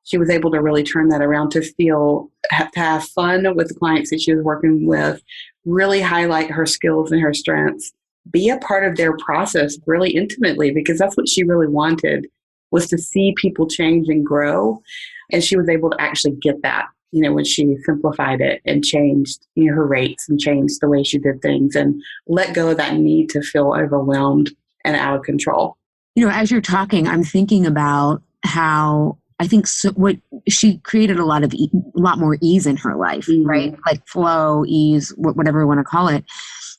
She was able to really turn that around to have fun with the clients that she was working with, really highlight her skills and her strengths, be a part of their process really intimately, because that's what she really wanted, was to see people change and grow. And she was able to actually get that, when she simplified it and changed, her rates and changed the way she did things and let go of that need to feel overwhelmed and out of control. As you're talking, I'm thinking about how I think what she created a lot more ease in her life, right? Flow, ease, whatever you want to call it.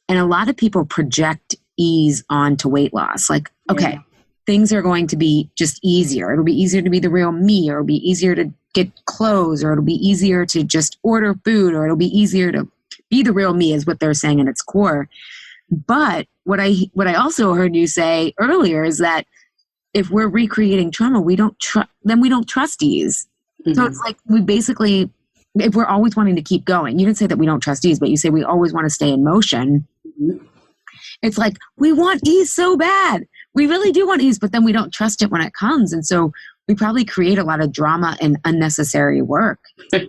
And a lot of people project ease onto weight loss. Okay, things are going to be just easier. It'll be easier to be the real me, or it'll be easier to get clothes, or it'll be easier to just order food, or it'll be easier to be the real me, is what they're saying in its core. But what I also heard you say earlier is that if we're recreating trauma, then we don't trust ease. So it's we basically, if we're always wanting to keep going, you didn't say that we don't trust ease, but you say we always want to stay in motion. It's we want ease so bad. We really do want ease, but then we don't trust it when it comes. And so we probably create a lot of drama and unnecessary work. So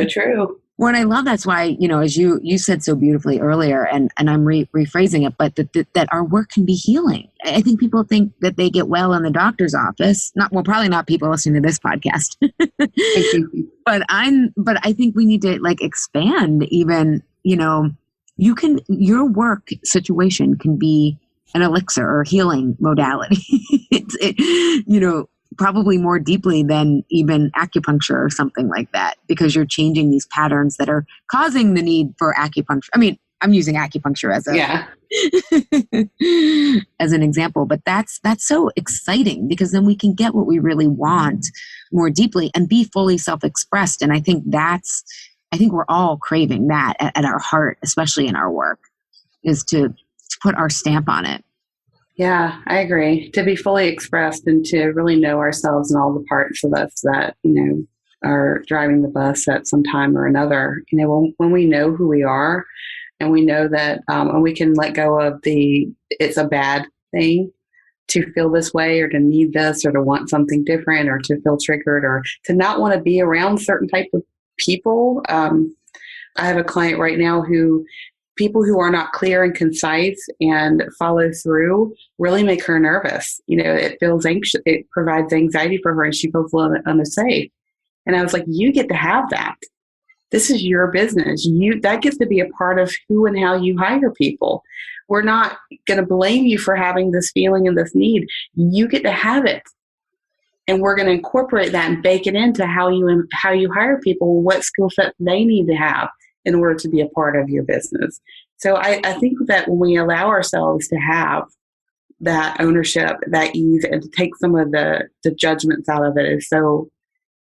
true. Well, and I love that's why, as you said so beautifully earlier, and I'm rephrasing it, but that our work can be healing. I think people think that they get well in the doctor's office. Probably not people listening to this podcast. But I think we need to expand even, your work situation can be an elixir or healing modality. Probably more deeply than even acupuncture or something like that, because you're changing these patterns that are causing the need for acupuncture. I mean, I'm using acupuncture as as an example, but that's so exciting, because then we can get what we really want more deeply and be fully self-expressed. And I think we're all craving that at our heart, especially in our work, is to put our stamp on it. Yeah, I agree. To be fully expressed and to really know ourselves and all the parts of us that, are driving the bus at some time or another. When we know who we are, and we know that, and we can let go of it's a bad thing to feel this way, or to need this, or to want something different, or to feel triggered, or to not want to be around certain type of people. I have a client right now people who are not clear and concise and follow through really make her nervous. It feels anxious. It provides anxiety for her, and she feels a little unsafe. And I was like, you get to have that. This is your business. That gets to be a part of who and how you hire people. We're not going to blame you for having this feeling and this need. You get to have it. And we're going to incorporate that and bake it into how you hire people, what skill sets they need to have in order to be a part of your business. So I think that when we allow ourselves to have that ownership, that ease, and to take some of the judgments out of it is so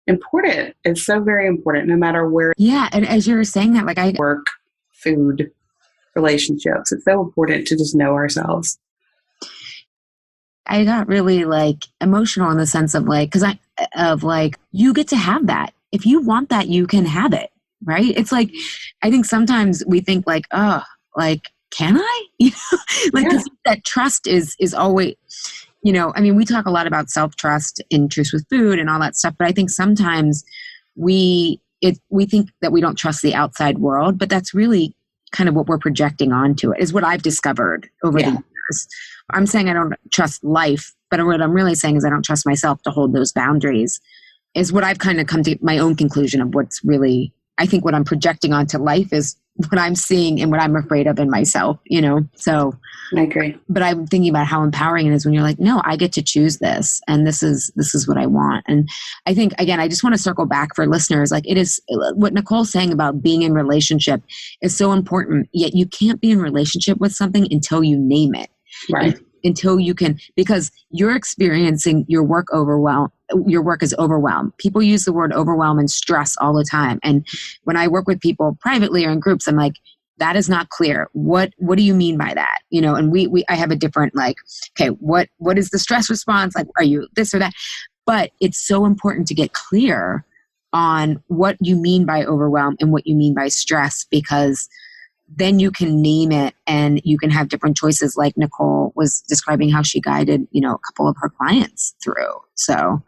important. It's so very important, no matter where. Yeah. And as you were saying that, like I work, food, relationships, it's so important to just know ourselves. I got really like emotional in the sense of like, you get to have that. If you want that, you can have it. Right. It's like, I think sometimes we think like, oh, like, can I? Like, yeah. That trust is always, I mean, we talk a lot about self-trust in Truth with Food and all that stuff, but I think sometimes we think that we don't trust the outside world, but that's really kind of what we're projecting onto it, is what I've discovered over the years. I'm saying I don't trust life, but what I'm really saying is I don't trust myself to hold those boundaries, is what I've kind of come to my own conclusion of what's really, I think what I'm projecting onto life is what I'm seeing and what I'm afraid of in myself, So I agree. But I'm thinking about how empowering it is when you're like, no, I get to choose this, and this is what I want. And I think, again, I just want to circle back for listeners. Like, it is what Nicole's saying about being in relationship is so important. Yet you can't be in relationship with something until you name it. Right. Until you can, because you're experiencing your work is overwhelmed. People use the word overwhelm and stress all the time. And when I work with people privately or in groups, I'm like, that is not clear. What do you mean by that? And I have a different, like, okay, what is the stress response? Like, are you this or that? But it's so important to get clear on what you mean by overwhelm and what you mean by stress, because then you can name it and you can have different choices, like Nicole was describing how she guided, a couple of her clients through. So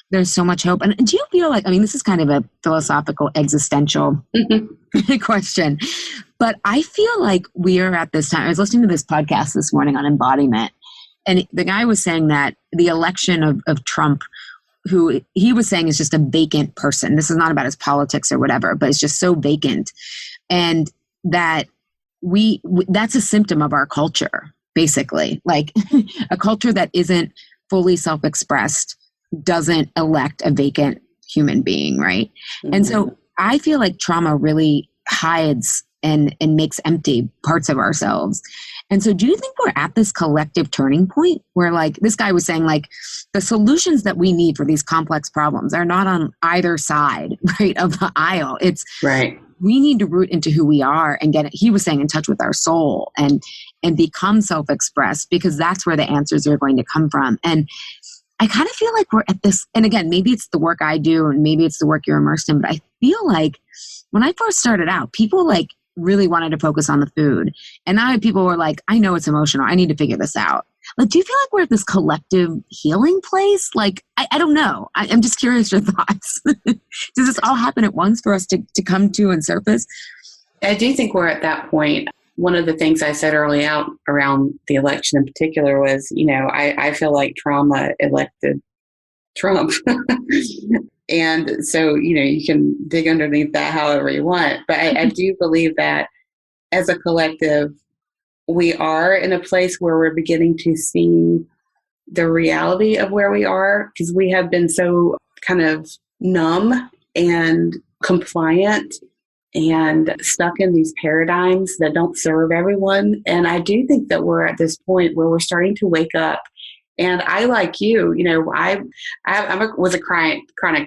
there's so much hope. And do you feel like, I mean, this is kind of a philosophical, existential question, but I feel like we are at this time. I was listening to this podcast this morning on embodiment, and the guy was saying that the election of Trump, who he was saying is just a vacant person. This is not about his politics or whatever, but it's just so vacant. And that that's a symptom of our culture, basically. Like a culture that isn't fully self-expressed doesn't elect a vacant human being, right? Mm-hmm. And so I feel like trauma really hides and makes empty parts of ourselves. And so do you think we're at this collective turning point where, like this guy was saying, like the solutions that we need for these complex problems are not on either side, right, of the aisle? It's right. We need to root into who we are and he was saying, in touch with our soul and become self-expressed, because that's where the answers are going to come from. And I kind of feel like we're at this, and again, maybe it's the work I do and maybe it's the work you're immersed in, but I feel like when I first started out, people like really wanted to focus on the food. And now people were like, I know it's emotional. I need to figure this out. Like, do you feel like we're at this collective healing place? Like, I don't know. I'm just curious your thoughts. Does this all happen at once for us to come to and surface? I do think we're at that point. One of the things I said early out around the election in particular was, I feel like trauma elected Trump. And so, you can dig underneath that however you want. But I do believe that as a collective, we are in a place where we're beginning to see the reality of where we are, because we have been so kind of numb and compliant and stuck in these paradigms that don't serve everyone. And I do think that we're at this point where we're starting to wake up. And I, like you, I was a chronic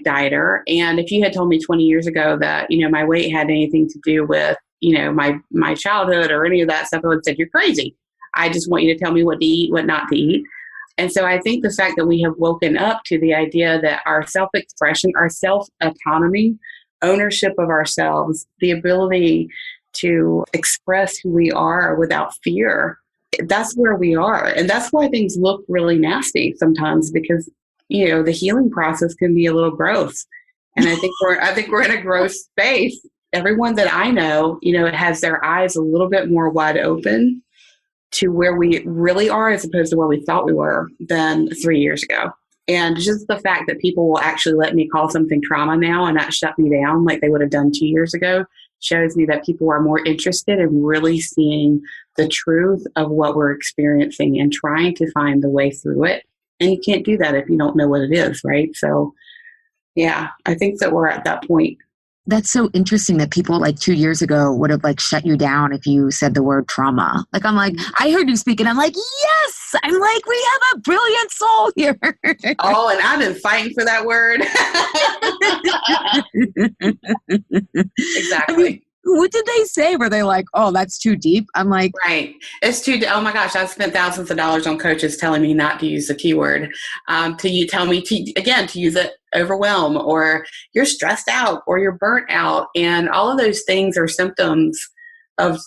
dieter. And if you had told me 20 years ago that, my weight had anything to do with, my childhood or any of that stuff, I would have said, you're crazy. I just want you to tell me what to eat, what not to eat. And so I think the fact that we have woken up to the idea that our self-expression, our self-autonomy, ownership of ourselves, the ability to express who we are without fear, that's where we are. And that's why things look really nasty sometimes, because, the healing process can be a little gross. And I think we're in a gross space. Everyone that I know, has their eyes a little bit more wide open to where we really are as opposed to where we thought we were than 3 years ago. And just the fact that people will actually let me call something trauma now and not shut me down like they would have done 2 years ago shows me that people are more interested in really seeing the truth of what we're experiencing and trying to find the way through it. And you can't do that if you don't know what it is, right? So, yeah, I think that we're at that point. That's so interesting that people like 2 years ago would have like shut you down if you said the word trauma. Like, I'm like, I heard you speak and I'm like, yes, I'm like, we have a brilliant soul here. Oh, and I've been fighting for that word. Exactly. I mean, what did they say? Were they like, oh, that's too deep? I'm like, right. It's too, oh my gosh, I've spent thousands of dollars on coaches telling me not to use the keyword. You tell me to use it, overwhelm, or you're stressed out, or you're burnt out. And all of those things are symptoms of,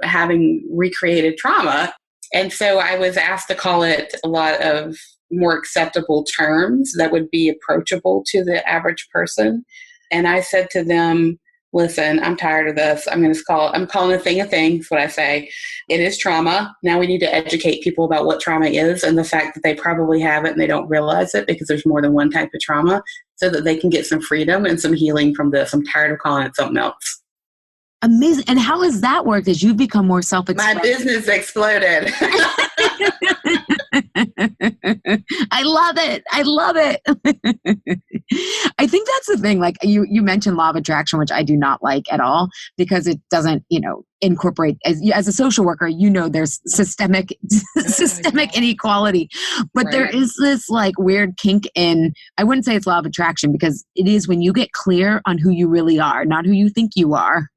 having recreated trauma. And so I was asked to call it a lot of more acceptable terms that would be approachable to the average person. And I said to them, listen, I'm tired of this. I'm calling a thing is what I say. It is trauma. Now we need to educate people about what trauma is and the fact that they probably have it and they don't realize it because there's more than one type of trauma, so that they can get some freedom and some healing from this. I'm tired of calling it something else. Amazing. And how has that worked as you've become more self-expressive? My business exploded. I love it. I love it. I think that's the thing. Like you mentioned law of attraction, which I do not like at all because it doesn't, incorporate as a social worker, there's systemic inequality, but there is this like weird kink in, I wouldn't say it's law of attraction because it is when you get clear on who you really are, not who you think you are,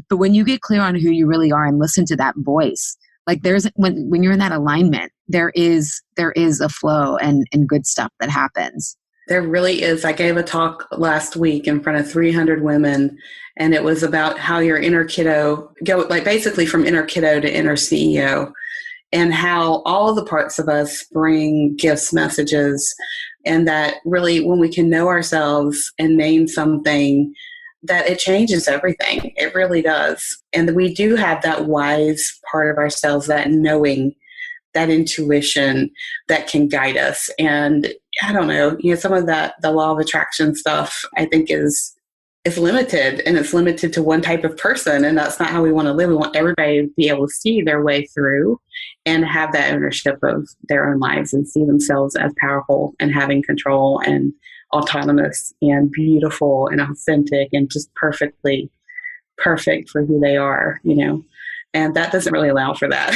but when you get clear on who you really are and listen to that voice, like when you're in that alignment, there is a flow and good stuff that happens. There really is. I gave a talk last week in front of 300 women, and it was about how your inner kiddo basically from inner kiddo to inner CEO, and how all the parts of us bring gifts, messages, and that really when we can know ourselves and name something, that it changes everything. It really does. And we do have that wise part of ourselves, that knowing, that intuition that can guide us. And I don't know, some of that, the law of attraction stuff, I think is limited, and it's limited to one type of person. And that's not how we want to live. We want everybody to be able to see their way through and have that ownership of their own lives and see themselves as powerful and having control and autonomous and beautiful and authentic and just perfect for who they are, and that doesn't really allow for that.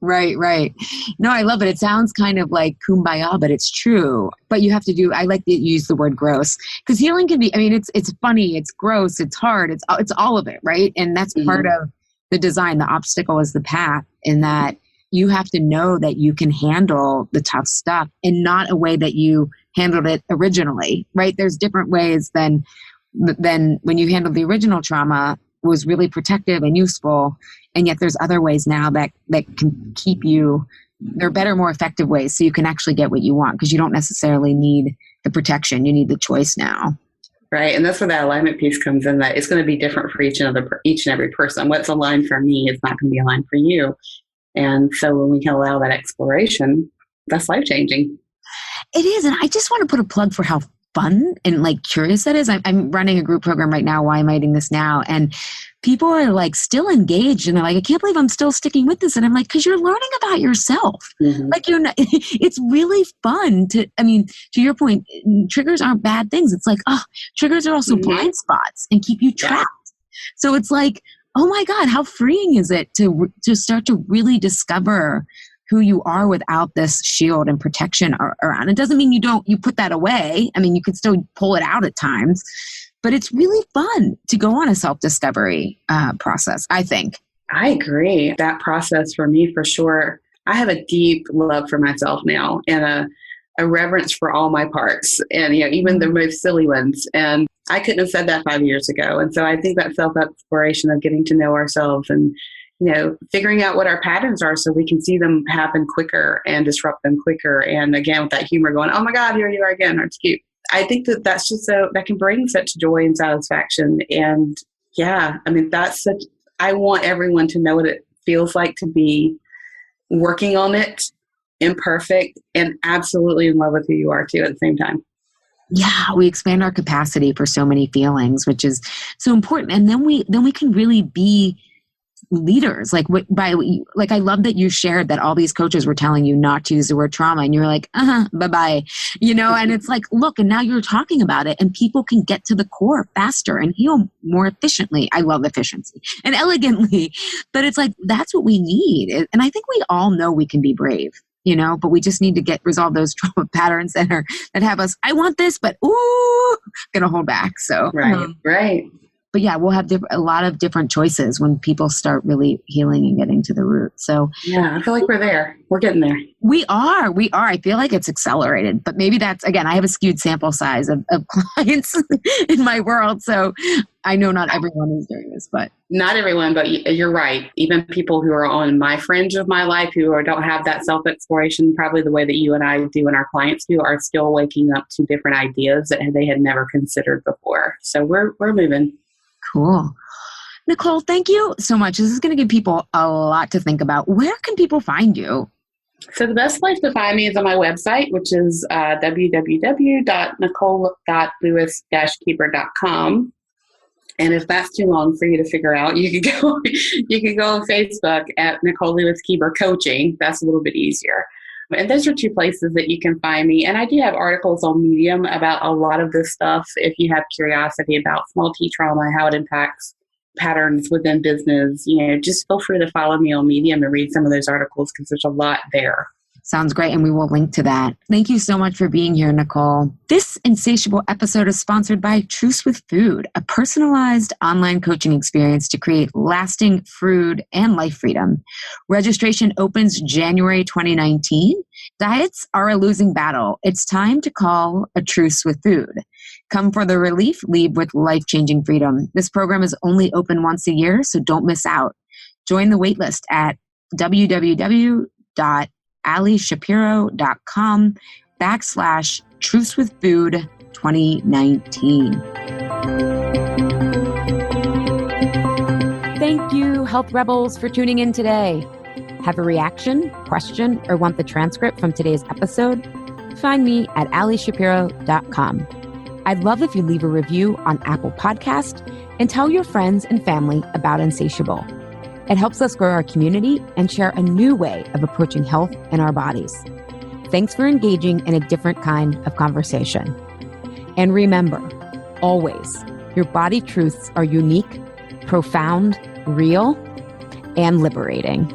Right. No, I love it. It sounds kind of like kumbaya, but it's true. But you have to I like to use the word gross because healing can be, it's funny, it's gross, it's hard, it's all of it, right? And that's part of the design. The obstacle is the path, in that you have to know that you can handle the tough stuff and not a way that you handled it originally, right? There's different ways than when you handled the original trauma was really protective and useful. And yet there's other ways now that can keep you, there are better, more effective ways so you can actually get what you want, because you don't necessarily need the protection. You need the choice now. Right. And that's where that alignment piece comes in, that it's going to be different for each and every person. What's aligned for me is not going to be aligned for you. And so when we can allow that exploration, that's life-changing. It is. And I just want to put a plug for how fun and like curious that is. I'm running a group program right now. Why am I doing this now? And people are like still engaged, and they're like, I can't believe I'm still sticking with this. And I'm like, because you're learning about yourself. Mm-hmm. Like it's really fun to your point, triggers aren't bad things. It's like, triggers are also blind spots and keep you trapped. Yeah. So it's like, oh my God, how freeing is it to start to really discover who you are without this shield and protection around. It doesn't mean you put that away. You could still pull it out at times, but it's really fun to go on a self-discovery process, I think. I agree. That process for me, for sure. I have a deep love for myself now, and a reverence for all my parts, and even the most silly ones. And I couldn't have said that 5 years ago. And so I think that self-exploration of getting to know ourselves and figuring out what our patterns are so we can see them happen quicker and disrupt them quicker. And again, with that humor going, oh my God, here you are again, aren't you cute? I think that's just that can bring such joy and satisfaction. And yeah, I want everyone to know what it feels like to be working on it imperfect, and absolutely in love with who you are too at the same time. Yeah, we expand our capacity for so many feelings, which is so important. And then we can really be leaders. Like I love that you shared that all these coaches were telling you not to use the word trauma, and you're like, bye-bye, and it's like, look, and now you're talking about it, and people can get to the core faster and heal more efficiently. I love efficiency and elegantly, but it's like, that's what we need. And I think we all know we can be brave, but we just need to resolve those trauma patterns that have us, I want this, but gonna hold back. So right. But yeah, we'll have a lot of different choices when people start really healing and getting to the root. So yeah, I feel like we're there. We're getting there. We are. I feel like it's accelerated, but maybe that's, again, I have a skewed sample size of clients in my world. So I know not everyone is doing this, but. Not everyone, but you're right. Even people who are on my fringe of my life who don't have that self-exploration, probably the way that you and I do and our clients do, are still waking up to different ideas that they had never considered before. So we're moving. Cool. Nicole, thank you so much. This is going to give people a lot to think about. Where can people find you? So the best place to find me is on my website, which is www.nicole-lewis-keeber.com. And if that's too long for you to figure out, you can go on Facebook at Nicole Lewis-Keeber Coaching. That's a little bit easier. And those are two places that you can find me. And I do have articles on Medium about a lot of this stuff. If you have curiosity about small T trauma, how it impacts patterns within business, just feel free to follow me on Medium and read some of those articles, because there's a lot there. Sounds great. And we will link to that. Thank you so much for being here, Nicole. This Insatiable episode is sponsored by Truce with Food, a personalized online coaching experience to create lasting food and life freedom. Registration opens January 2019. Diets are a losing battle. It's time to call a truce with food. Come for the relief, leave with life-changing freedom. This program is only open once a year, so don't miss out. Join the waitlist at www.alishapiro.com/trucewithfood2019. Thank you, Health Rebels, for tuning in today. Have a reaction, question, or want the transcript from today's episode? Find me at alishapiro.com. I'd love if you leave a review on Apple Podcast and tell your friends and family about Insatiable. It helps us grow our community and share a new way of approaching health in our bodies. Thanks for engaging in a different kind of conversation. And remember, always, your body truths are unique, profound, real, and liberating.